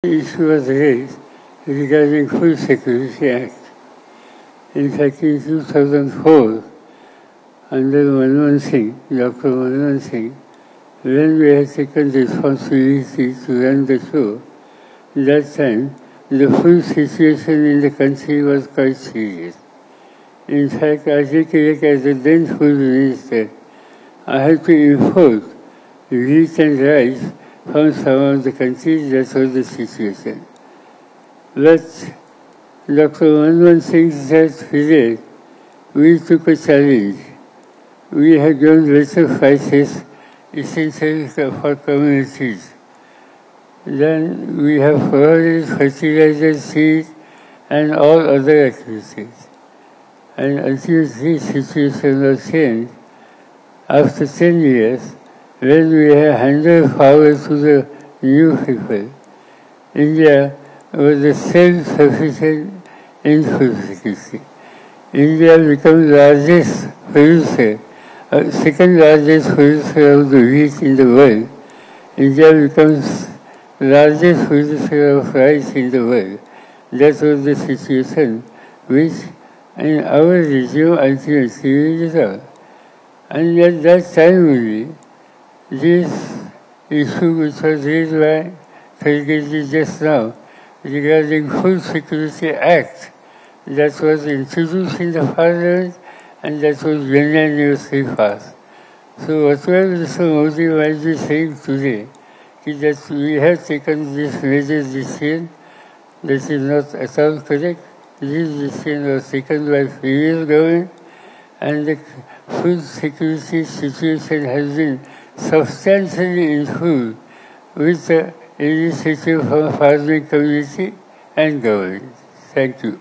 issue was raised regarding Food Security Act. In fact, in 2004, under Manmohan Singh, Dr. Manmohan Singh, when we had taken responsibility to run the show, that time the food situation in the country was quite serious. In fact, I recollect as the then food minister, I had to import wheat and rice from some of the countries. That was the situation. But Dr. Manmohan Singh said period, we took a challenge. We had grown better prices essentially for communities. Then we have provided fertilizer, seed, and all other activities. And until this situation was changed, after 10 years, when we have handed power to the new people, India was a self-sufficient in food security. India became the largest producer, second largest producer of the wheat in the world. India becomes the largest producer of rice in the world. That was the situation which in our regime ultimately resolved. And at that time only, this issue which was raised by Khalilji just now regarding Food Security Act that was introduced in the Parliament and that was unanimously passed. So whatever Mr. Modi might be saying today is that we have taken this major decision, that is not at all correct. This decision was taken by previous government and the food security situation has been substantially improved with the initiative from farming community and government. Thank you.